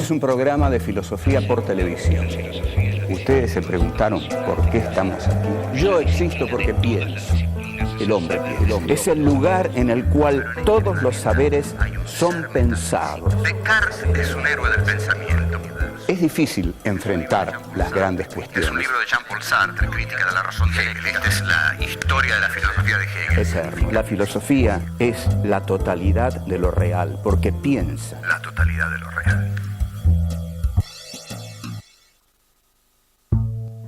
Este es un programa de filosofía por televisión. Ustedes se preguntaron por qué estamos aquí. Yo existo porque pienso. El hombre piensa. Es el lugar en el cual todos los saberes son pensados. Descartes es un héroe del pensamiento. Es difícil enfrentar las grandes cuestiones. Es un libro de Jean-Paul Sartre, Crítica de la razón de Hegel. Esta es la historia de la filosofía de Hegel. Eterno. La filosofía es la totalidad de lo real, porque piensa. La totalidad de lo real.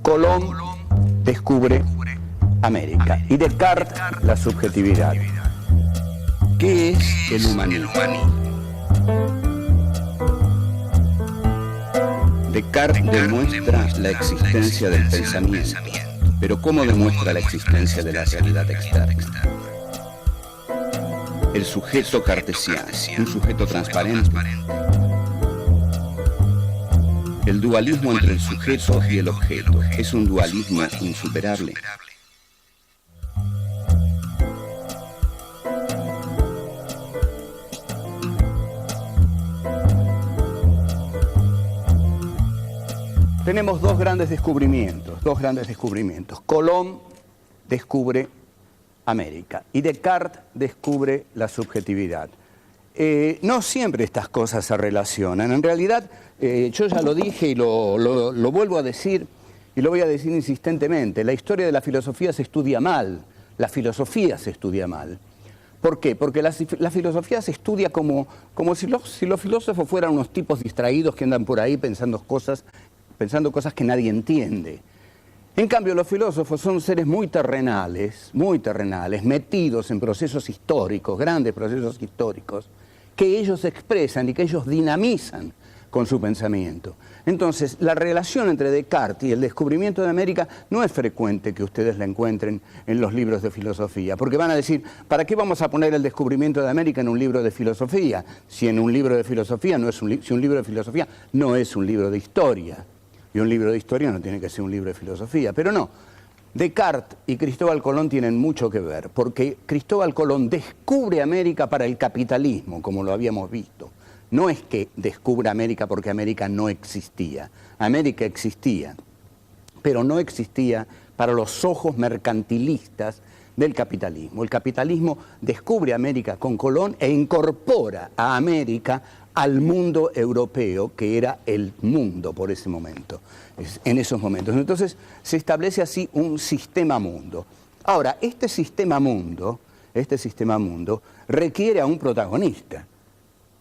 Colón descubre América y Descartes la subjetividad. ¿Qué es el humanismo? Descartes demuestra la existencia del pensamiento, pero ¿cómo demuestra la existencia de la realidad externa? El sujeto cartesiano, un sujeto transparente. El dualismo entre el sujeto y el objeto es un dualismo insuperable. Tenemos dos grandes descubrimientos. Colón descubre América y Descartes descubre la subjetividad. No siempre estas cosas se relacionan. En realidad, yo ya lo dije y lo vuelvo a decir y lo voy a decir insistentemente. La historia de la filosofía se estudia mal. La filosofía se estudia mal. ¿Por qué? Porque la filosofía se estudia como si los filósofos fueran unos tipos distraídos que andan por ahí pensando cosas que nadie entiende. En cambio, los filósofos son seres muy terrenales, metidos en procesos históricos, grandes procesos históricos, que ellos expresan y que ellos dinamizan con su pensamiento. Entonces, la relación entre Descartes y el descubrimiento de América no es frecuente que ustedes la encuentren en los libros de filosofía, porque van a decir, ¿para qué vamos a poner el descubrimiento de América en un libro de filosofía? Si un libro de filosofía no es un libro de historia. Y un libro de historia no tiene que ser un libro de filosofía. Pero no, Descartes y Cristóbal Colón tienen mucho que ver, porque Cristóbal Colón descubre América para el capitalismo, como lo habíamos visto. No es que descubra América porque América no existía. América existía, pero no existía para los ojos mercantilistas del capitalismo. El capitalismo descubre América con Colón e incorpora a América al mundo europeo, que era el mundo por ese momento, en esos momentos. Entonces se establece así un sistema mundo. Ahora, este sistema mundo requiere a un protagonista,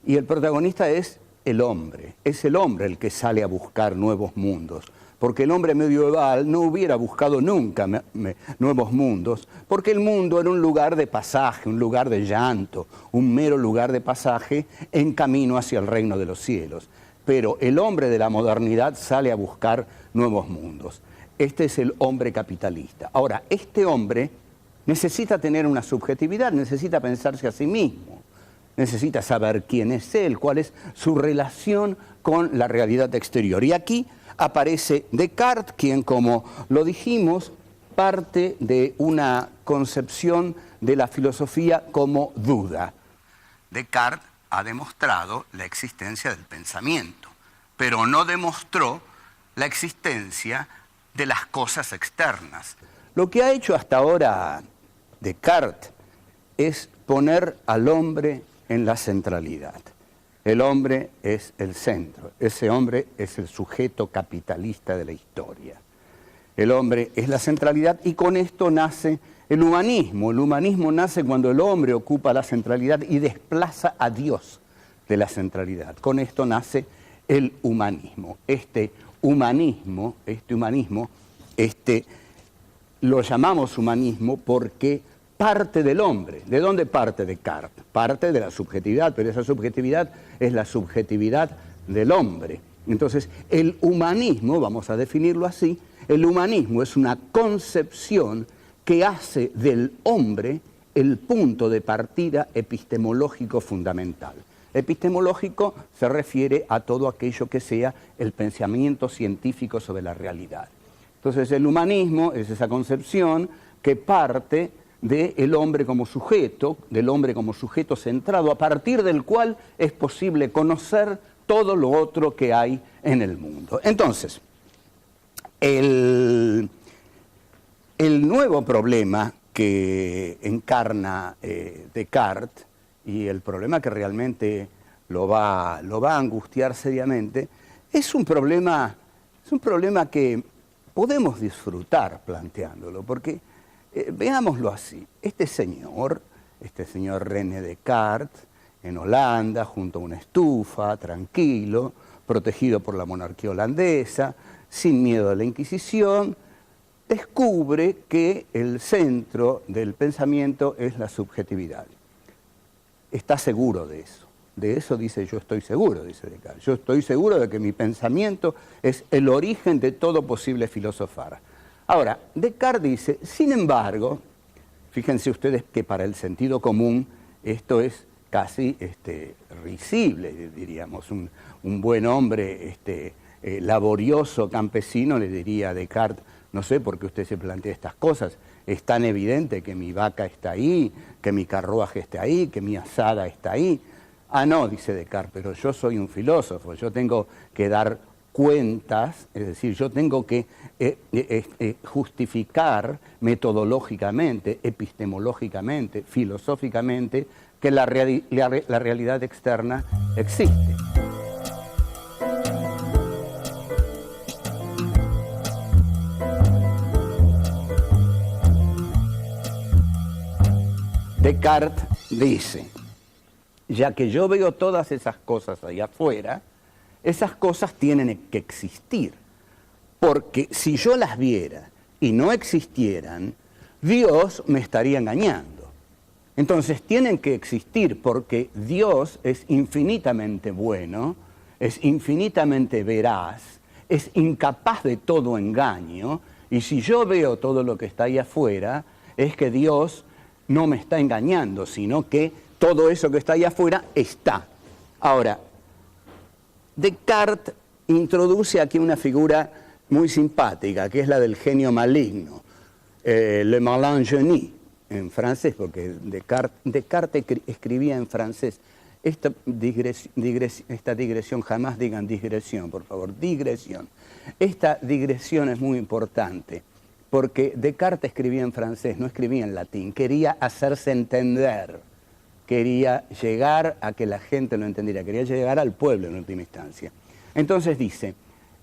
y el protagonista es el hombre el que sale a buscar nuevos mundos, porque el hombre medieval no hubiera buscado nunca nuevos mundos, porque el mundo era un lugar de pasaje, un lugar de llanto, un mero lugar de pasaje en camino hacia el reino de los cielos. Pero el hombre de la modernidad sale a buscar nuevos mundos. Este es el hombre capitalista. Ahora, este hombre necesita tener una subjetividad, necesita pensarse a sí mismo, necesita saber quién es él, cuál es su relación con la realidad exterior. Y aquí aparece Descartes, quien, como lo dijimos, parte de una concepción de la filosofía como duda. Descartes ha demostrado la existencia del pensamiento, pero no demostró la existencia de las cosas externas. Lo que ha hecho hasta ahora Descartes es poner al hombre en la centralidad. El hombre es el centro, ese hombre es el sujeto capitalista de la historia. El hombre es la centralidad y con esto nace el humanismo. El humanismo nace cuando el hombre ocupa la centralidad y desplaza a Dios de la centralidad. Con esto nace el humanismo. Este humanismo lo llamamos humanismo porque parte del hombre. ¿De dónde parte Descartes? Parte de la subjetividad, pero esa subjetividad es la subjetividad del hombre. Entonces, el humanismo, vamos a definirlo así, el humanismo es una concepción que hace del hombre el punto de partida epistemológico fundamental. Epistemológico se refiere a todo aquello que sea el pensamiento científico sobre la realidad. Entonces, el humanismo es esa concepción que parte del hombre como sujeto, centrado, a partir del cual es posible conocer todo lo otro que hay en el mundo. Entonces, el nuevo problema que encarna Descartes, y el problema que realmente lo va a angustiar seriamente, es un problema que podemos disfrutar planteándolo, porque veámoslo así. Este señor René Descartes, en Holanda, junto a una estufa, tranquilo, protegido por la monarquía holandesa, sin miedo a la Inquisición, descubre que el centro del pensamiento es la subjetividad. Está seguro de eso. De eso dice, yo estoy seguro, dice Descartes. Yo estoy seguro de que mi pensamiento es el origen de todo posible filosofar. Ahora, Descartes dice, sin embargo, fíjense ustedes que para el sentido común esto es casi risible, diríamos. Un buen hombre laborioso, campesino, le diría a Descartes, no sé por qué usted se plantea estas cosas, es tan evidente que mi vaca está ahí, que mi carruaje está ahí, que mi azada está ahí. Ah, no, dice Descartes, pero yo soy un filósofo, yo tengo que dar cuentas, es decir, yo tengo que justificar metodológicamente, epistemológicamente, filosóficamente, que la realidad externa existe. Descartes dice, ya que yo veo todas esas cosas ahí afuera, esas cosas tienen que existir, porque si yo las viera y no existieran, Dios me estaría engañando. Entonces tienen que existir porque Dios es infinitamente bueno, es infinitamente veraz, es incapaz de todo engaño, y si yo veo todo lo que está ahí afuera, es que Dios no me está engañando, sino que todo eso que está ahí afuera está. Ahora, Descartes introduce aquí una figura muy simpática, que es la del genio maligno, le malin génie, en francés, porque Descartes escribía en francés. Esta digresión, jamás digan digresión, por favor, digresión. Esta digresión es muy importante, porque Descartes escribía en francés, no escribía en latín, quería hacerse entender, quería llegar a que la gente lo entendiera, quería llegar al pueblo en última instancia. Entonces dice,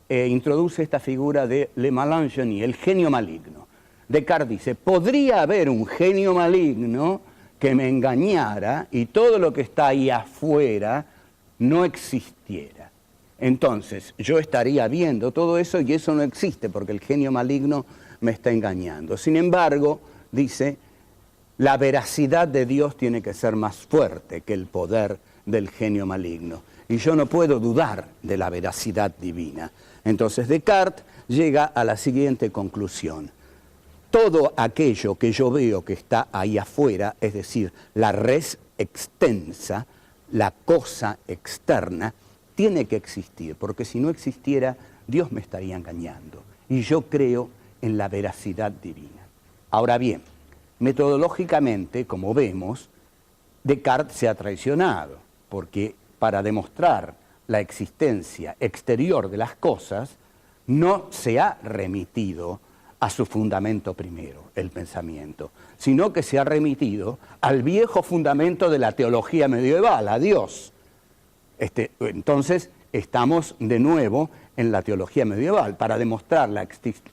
introduce esta figura de le malin génie, el genio maligno. Descartes dice, podría haber un genio maligno que me engañara y todo lo que está ahí afuera no existiera. Entonces, yo estaría viendo todo eso y eso no existe porque el genio maligno me está engañando. Sin embargo, dice, la veracidad de Dios tiene que ser más fuerte que el poder del genio maligno. Y yo no puedo dudar de la veracidad divina. Entonces Descartes llega a la siguiente conclusión. Todo aquello que yo veo que está ahí afuera, es decir, la res extensa, la cosa externa, tiene que existir, porque si no existiera, Dios me estaría engañando. Y yo creo en la veracidad divina. Ahora bien, metodológicamente, como vemos, Descartes se ha traicionado, porque para demostrar la existencia exterior de las cosas, no se ha remitido a su fundamento primero, el pensamiento, sino que se ha remitido al viejo fundamento de la teología medieval, a Dios. Entonces, estamos de nuevo en la teología medieval. Para demostrar la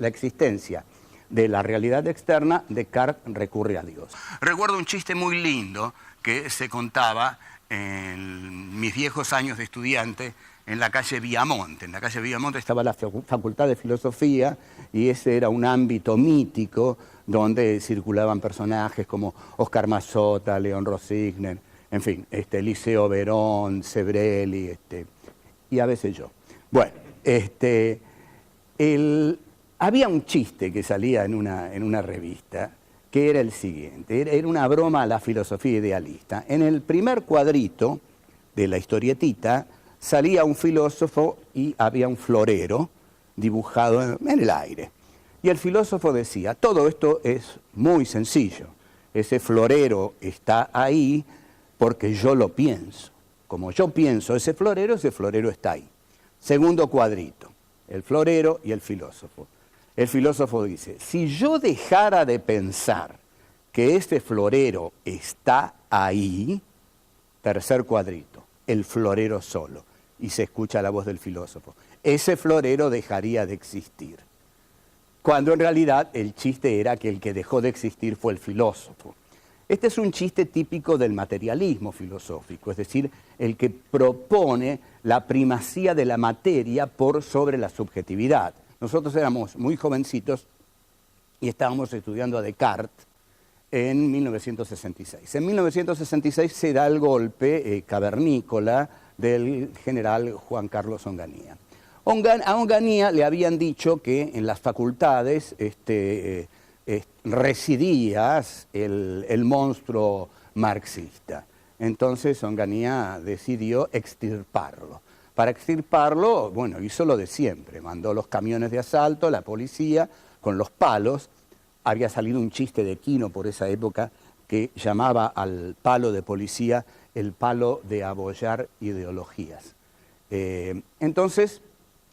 existencia de la realidad externa, Descartes recurre a Dios. Recuerdo un chiste muy lindo que se contaba en mis viejos años de estudiante en la calle Villamonte. En la calle Villamonte estaba la Facultad de Filosofía y ese era un ámbito mítico donde circulaban personajes como Oscar Mazota, León Rosigner, en fin, Eliseo Verón, Sebrelli, y a veces yo. Bueno, había un chiste que salía en una revista que era el siguiente, era una broma a la filosofía idealista. En el primer cuadrito de la historietita salía un filósofo y había un florero dibujado en el aire. Y el filósofo decía, todo esto es muy sencillo, ese florero está ahí porque yo lo pienso. como yo pienso ese florero está ahí. Segundo cuadrito, el florero y el filósofo. El filósofo dice, si yo dejara de pensar que este florero está ahí, tercer cuadrito, el florero solo, y se escucha la voz del filósofo, ese florero dejaría de existir. Cuando en realidad el chiste era que el que dejó de existir fue el filósofo. Este es un chiste típico del materialismo filosófico, es decir, el que propone la primacía de la materia por sobre la subjetividad. Nosotros éramos muy jovencitos y estábamos estudiando a Descartes en 1966. En 1966 se da el golpe cavernícola del general Juan Carlos Onganía. A Onganía le habían dicho que en las facultades residía el monstruo marxista. Entonces Onganía decidió extirparlo. Para extirparlo, bueno, hizo lo de siempre, mandó los camiones de asalto, la policía, con los palos. Había salido un chiste de Quino por esa época que llamaba al palo de policía el palo de abollar ideologías. Entonces,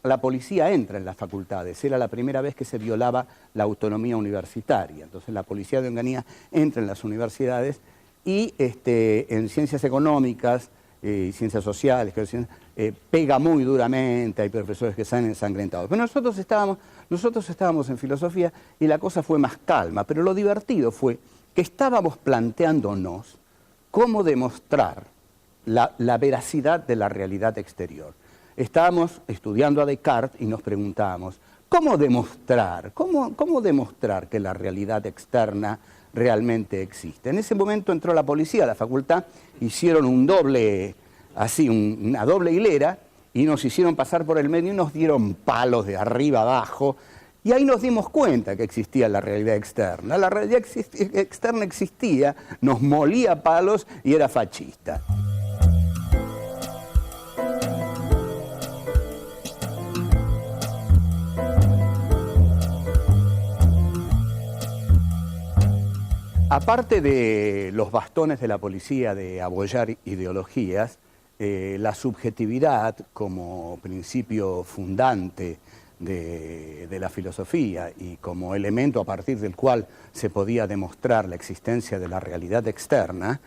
la policía entra en las facultades. Era la primera vez que se violaba la autonomía universitaria. Entonces, la policía de Onganía entra en las universidades y en ciencias económicas y ciencias sociales, pega muy duramente, hay profesores que salen ensangrentados. Pero nosotros estábamos en filosofía y la cosa fue más calma, pero lo divertido fue que estábamos planteándonos cómo demostrar la veracidad de la realidad exterior. Estábamos estudiando a Descartes y nos preguntábamos, ¿cómo demostrar que la realidad externa realmente existe? En ese momento entró la policía a la facultad, hicieron una doble hilera y nos hicieron pasar por el medio y nos dieron palos de arriba abajo y ahí nos dimos cuenta que existía la realidad externa. La realidad externa existía, nos molía palos y era fascista. Aparte de los bastones de la policía de abollar ideologías, la subjetividad como principio fundante de la filosofía y como elemento a partir del cual se podía demostrar la existencia de la realidad externa,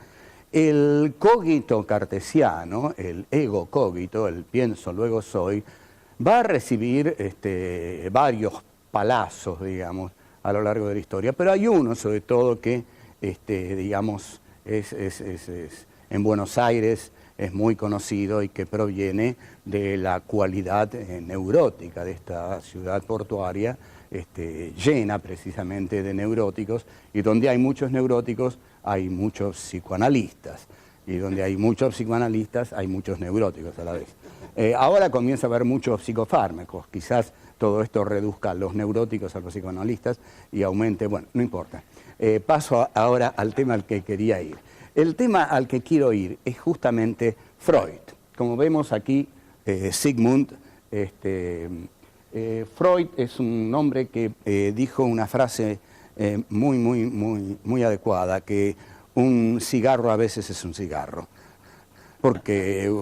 el cogito cartesiano, el ego cogito, el pienso luego soy, va a recibir varios palazos, digamos, a lo largo de la historia, pero hay uno sobre todo que, digamos, en Buenos Aires es muy conocido y que proviene de la cualidad neurótica de esta ciudad portuaria, llena precisamente de neuróticos, y donde hay muchos neuróticos hay muchos psicoanalistas, y donde hay muchos psicoanalistas hay muchos neuróticos a la vez. Ahora comienza a haber muchos psicofármacos, quizás todo esto reduzca a los neuróticos a los psicoanalistas y aumente, bueno, no importa. Paso ahora al tema al que quería ir. El tema al que quiero ir es justamente Freud. Como vemos aquí, Sigmund, Freud es un hombre que dijo una frase muy adecuada, que un cigarro a veces es un cigarro. Porque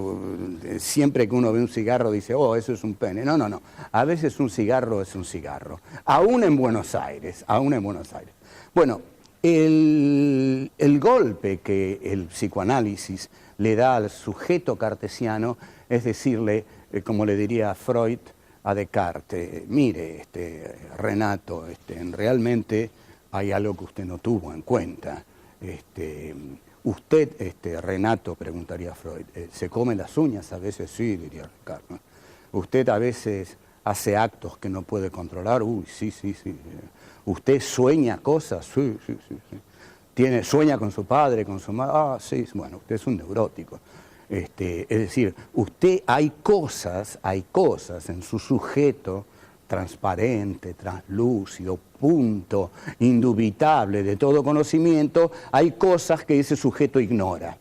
siempre que uno ve un cigarro dice, oh, eso es un pene. No, no, no. A veces un cigarro es un cigarro. Aún en Buenos Aires, aún en Buenos Aires. Bueno, el golpe que el psicoanálisis le da al sujeto cartesiano es decirle, como le diría Freud a Descartes, mire, Renato, realmente hay algo que usted no tuvo en cuenta. Usted, Renato, preguntaría Freud, ¿se come las uñas? A veces sí, diría Ricardo, ¿no? Usted a veces hace actos que no puede controlar. Uy, sí. ¿Usted sueña cosas? Sí. ¿Sueña con su padre, con su madre? Ah, sí, bueno, usted es un neurótico. Es decir, usted hay cosas en su sujeto transparente, translúcido, punto, indubitable de todo conocimiento, hay cosas que ese sujeto ignora.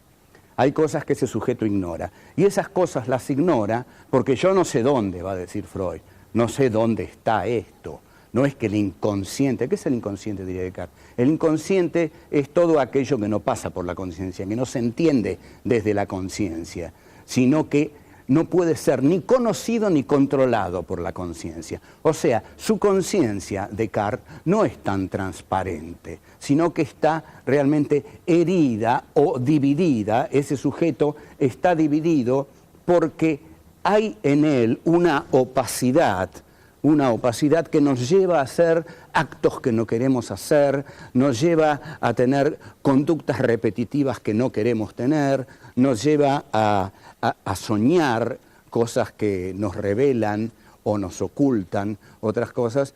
Hay cosas que ese sujeto ignora. Y esas cosas las ignora porque yo no sé dónde, va a decir Freud, no sé dónde está esto. No es que el inconsciente, ¿qué es el inconsciente? Diría Descartes. El inconsciente es todo aquello que no pasa por la conciencia, que no se entiende desde la conciencia. sino que no puede ser ni conocido ni controlado por la conciencia. O sea, su conciencia, Descartes, no es tan transparente, sino que está realmente herida o dividida. Ese sujeto está dividido porque hay en él una opacidad que nos lleva a hacer actos que no queremos hacer, nos lleva a tener conductas repetitivas que no queremos tener, nos lleva a soñar cosas que nos revelan o nos ocultan otras cosas.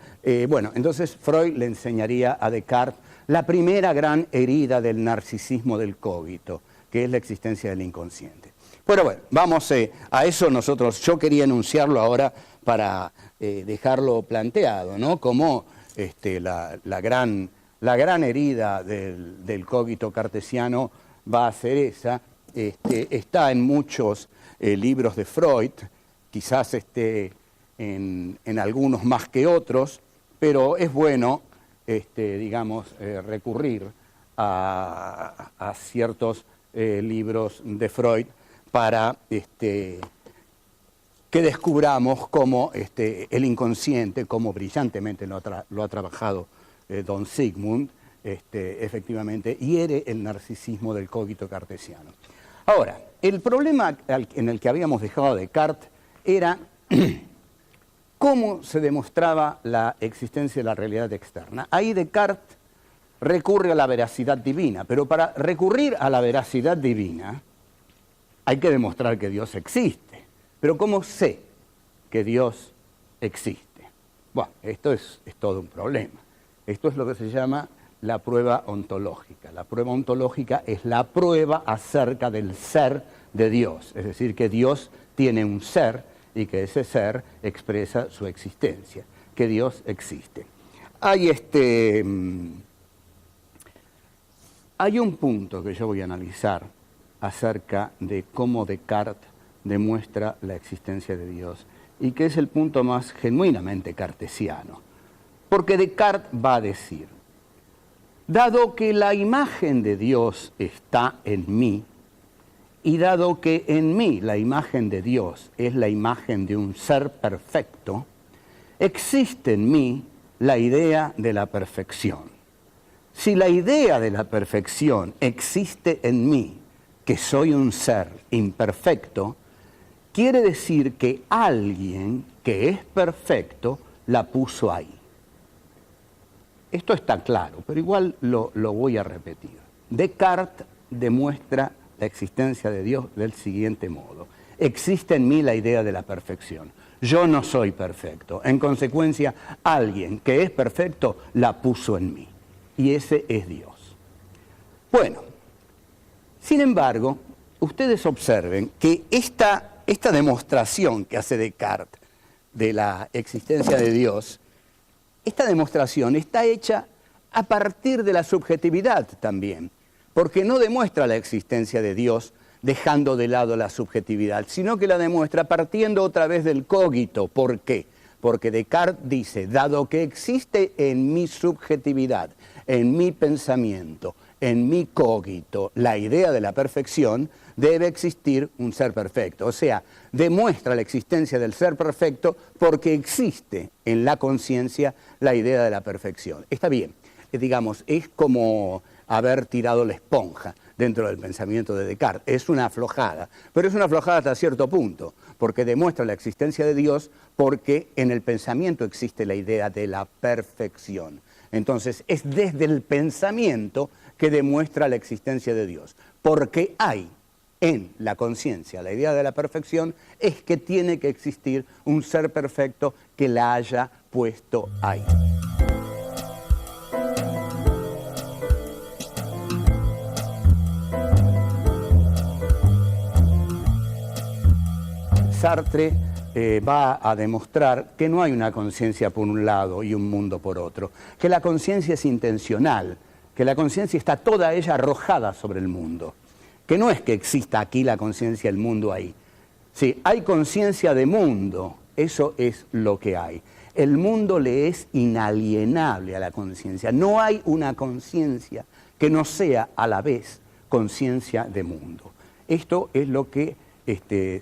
Bueno, entonces Freud le enseñaría a Descartes la primera gran herida del narcisismo del cogito, que es la existencia del inconsciente. Pero bueno, vamos a eso yo quería enunciarlo ahora para dejarlo planteado, ¿no? Como la gran herida del cogito cartesiano va a ser esa. Está en muchos libros de Freud, quizás esté en algunos más que otros, pero es bueno, recurrir a ciertos libros de Freud para que descubramos cómo el inconsciente, cómo brillantemente lo ha trabajado don Sigmund, efectivamente hiere el narcisismo del cogito cartesiano. Ahora, el problema en el que habíamos dejado a Descartes era cómo se demostraba la existencia de la realidad externa. Ahí Descartes recurre a la veracidad divina, pero para recurrir a la veracidad divina hay que demostrar que Dios existe. Pero ¿cómo sé que Dios existe? Bueno, esto es todo un problema. Esto es lo que se llama la prueba ontológica. La prueba ontológica es la prueba acerca del ser de Dios. Es decir, que Dios tiene un ser y que ese ser expresa su existencia, que Dios existe. Hay un punto que yo voy a analizar acerca de cómo Descartes demuestra la existencia de Dios, y que es el punto más genuinamente cartesiano. Porque Descartes va a decir, dado que la imagen de Dios está en mí, y dado que en mí la imagen de Dios es la imagen de un ser perfecto, existe en mí la idea de la perfección. Si la idea de la perfección existe en mí, que soy un ser imperfecto, quiere decir que alguien que es perfecto la puso ahí. Esto está claro, pero igual lo voy a repetir. Descartes demuestra la existencia de Dios del siguiente modo. Existe en mí la idea de la perfección. Yo no soy perfecto. En consecuencia, alguien que es perfecto la puso en mí. Y ese es Dios. Bueno, sin embargo, ustedes observen que esta demostración que hace Descartes de la existencia de Dios, esta demostración está hecha a partir de la subjetividad también, porque no demuestra la existencia de Dios dejando de lado la subjetividad, sino que la demuestra partiendo otra vez del cogito. ¿Por qué? Porque Descartes dice, dado que existe en mi subjetividad, en mi pensamiento, en mi cogito, la idea de la perfección, debe existir un ser perfecto. O sea, demuestra la existencia del ser perfecto porque existe en la conciencia la idea de la perfección. Está bien, digamos, es como haber tirado la esponja dentro del pensamiento de Descartes. Es una aflojada, pero es una aflojada hasta cierto punto, porque demuestra la existencia de Dios porque en el pensamiento existe la idea de la perfección. Entonces, es desde el pensamiento que demuestra la existencia de Dios, porque hay en la conciencia la idea de la perfección, es que tiene que existir un ser perfecto que la haya puesto ahí. Sartre va a demostrar que no hay una conciencia por un lado y un mundo por otro, que la conciencia es intencional, que la conciencia está toda ella arrojada sobre el mundo, que no es que exista aquí la conciencia, el mundo ahí. Sí, hay conciencia de mundo, eso es lo que hay. El mundo le es inalienable a la conciencia. No hay una conciencia que no sea a la vez conciencia de mundo. Esto es lo que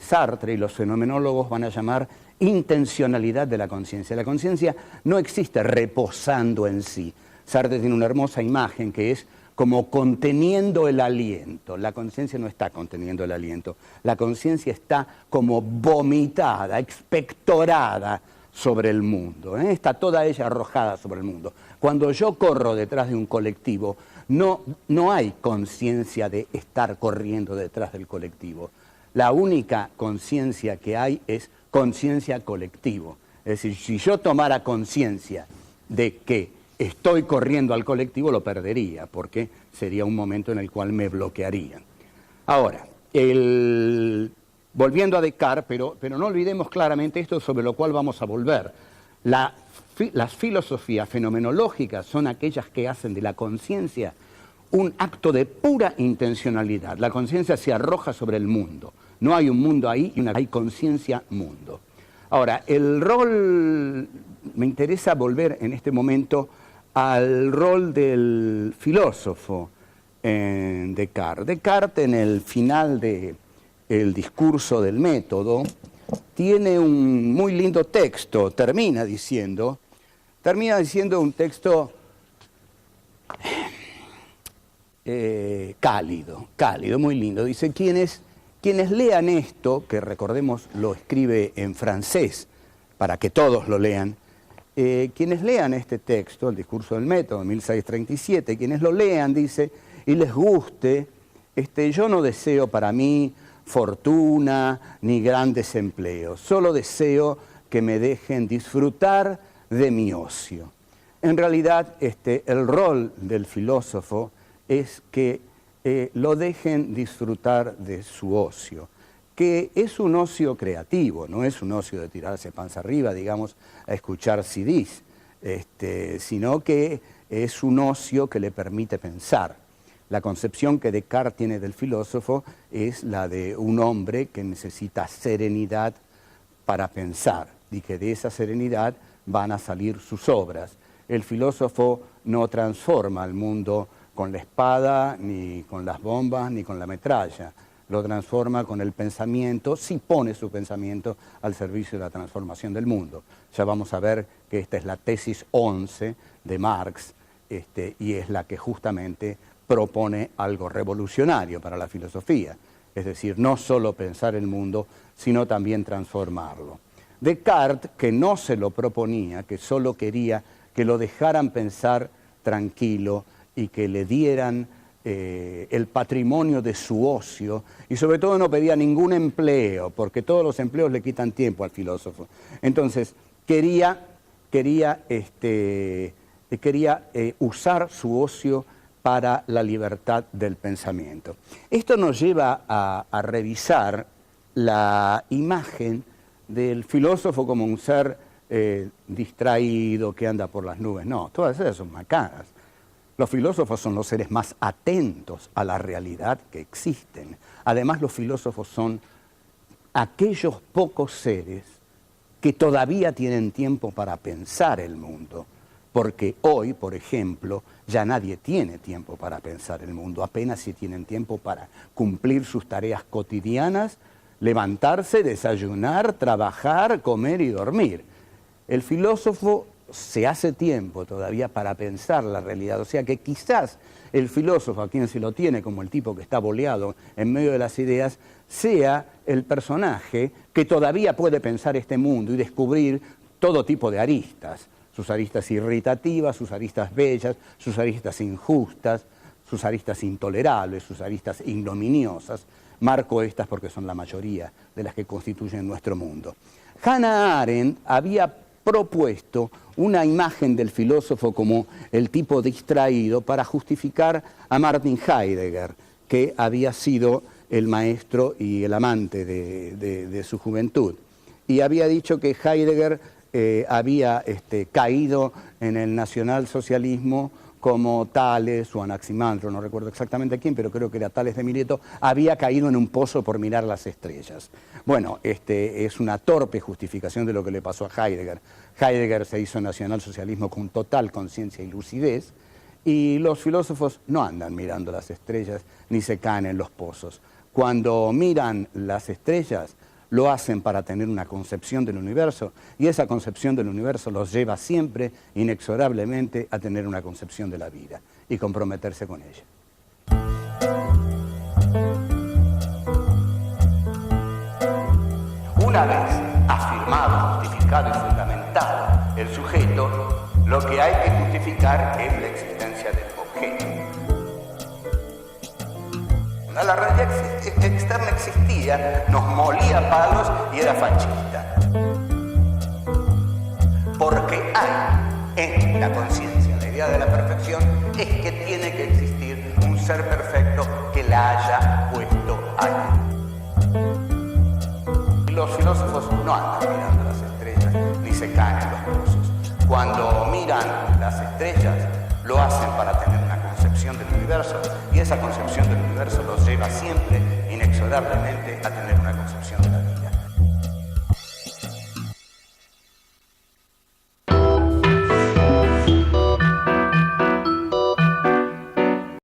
Sartre y los fenomenólogos van a llamar intencionalidad de la conciencia. La conciencia no existe reposando en sí. Sartre tiene una hermosa imagen que es como conteniendo el aliento. La conciencia no está conteniendo el aliento. La conciencia está como vomitada, expectorada sobre el mundo. Está toda ella arrojada sobre el mundo. Cuando yo corro detrás de un colectivo, no hay conciencia de estar corriendo detrás del colectivo. La única conciencia que hay es conciencia colectivo. Es decir, si yo tomara conciencia de que estoy corriendo al colectivo, lo perdería, porque sería un momento en el cual me bloquearían. Ahora, volviendo a Descartes, pero no olvidemos claramente esto sobre lo cual vamos a volver. Las filosofías fenomenológicas son aquellas que hacen de la conciencia un acto de pura intencionalidad. La conciencia se arroja sobre el mundo. No hay un mundo ahí, hay conciencia-mundo. Ahora, el rol, me interesa volver en este momento al rol del filósofo en Descartes. Descartes, en el final del discurso del método, tiene un muy lindo texto, termina diciendo un texto cálido, muy lindo. Dice, quienes lean esto, que recordemos lo escribe en francés, para que todos lo lean, quienes lean este texto, el discurso del método, 1637, quienes lo lean, dice, y les guste, yo no deseo para mí fortuna ni grandes empleos, solo deseo que me dejen disfrutar de mi ocio. En realidad, el rol del filósofo es que lo dejen disfrutar de su ocio, que es un ocio creativo, no es un ocio de tirarse panza arriba, digamos, a escuchar CDs, sino que es un ocio que le permite pensar. La concepción que Descartes tiene del filósofo es la de un hombre que necesita serenidad para pensar y que de esa serenidad van a salir sus obras. El filósofo no transforma al mundo con la espada, ni con las bombas, ni con la metralla. Lo transforma con el pensamiento, si pone su pensamiento al servicio de la transformación del mundo. Ya vamos a ver que esta es la tesis 11 de Marx, y es la que justamente propone algo revolucionario para la filosofía. Es decir, no solo pensar el mundo, sino también transformarlo. Descartes, que no se lo proponía, que solo quería que lo dejaran pensar tranquilo y que le dieran el patrimonio de su ocio, y sobre todo no pedía ningún empleo, porque todos los empleos le quitan tiempo al filósofo. Entonces, quería usar su ocio para la libertad del pensamiento. Esto nos lleva a revisar la imagen del filósofo como un ser distraído, que anda por las nubes. No, todas esas son macanas. Los filósofos son los seres más atentos a la realidad que existen. Además, los filósofos son aquellos pocos seres que todavía tienen tiempo para pensar el mundo. Porque hoy, por ejemplo, ya nadie tiene tiempo para pensar el mundo. Apenas si tienen tiempo para cumplir sus tareas cotidianas, levantarse, desayunar, trabajar, comer y dormir. El filósofo se hace tiempo todavía para pensar la realidad. O sea que quizás el filósofo, a quien se lo tiene como el tipo que está boleado en medio de las ideas, sea el personaje que todavía puede pensar este mundo y descubrir todo tipo de aristas. Sus aristas irritativas, sus aristas bellas, sus aristas injustas, sus aristas intolerables, sus aristas ignominiosas. Marco estas porque son la mayoría de las que constituyen nuestro mundo. Hannah Arendt había propuesto una imagen del filósofo como el tipo distraído para justificar a Martin Heidegger, que había sido el maestro y el amante de su juventud. Y había dicho que Heidegger había caído en el nacionalsocialismo como Tales o Anaximandro, no recuerdo exactamente quién, pero creo que era Tales de Mileto, había caído en un pozo por mirar las estrellas. Bueno, es una torpe justificación de lo que le pasó a Heidegger. Heidegger se hizo nacionalsocialismo con total conciencia y lucidez, y los filósofos no andan mirando las estrellas ni se caen en los pozos. Cuando miran las estrellas, lo hacen para tener una concepción del universo, y esa concepción del universo los lleva siempre, inexorablemente, a tener una concepción de la vida y comprometerse con ella. Una vez afirmado, justificado y fundamentado el sujeto, lo que hay que justificar es la existencia del objeto. La realidad externa existía, nos molía palos y era fascista. Porque hay en la conciencia, la idea de la perfección es que tiene que existir un ser perfecto que la haya puesto ahí. Los filósofos no andan mirando las estrellas ni se caen en los pozos. Cuando miran las estrellas, lo hacen para tener una concepción del universo, y esa concepción del universo los lleva siempre, inexorablemente, a tener una concepción de la vida.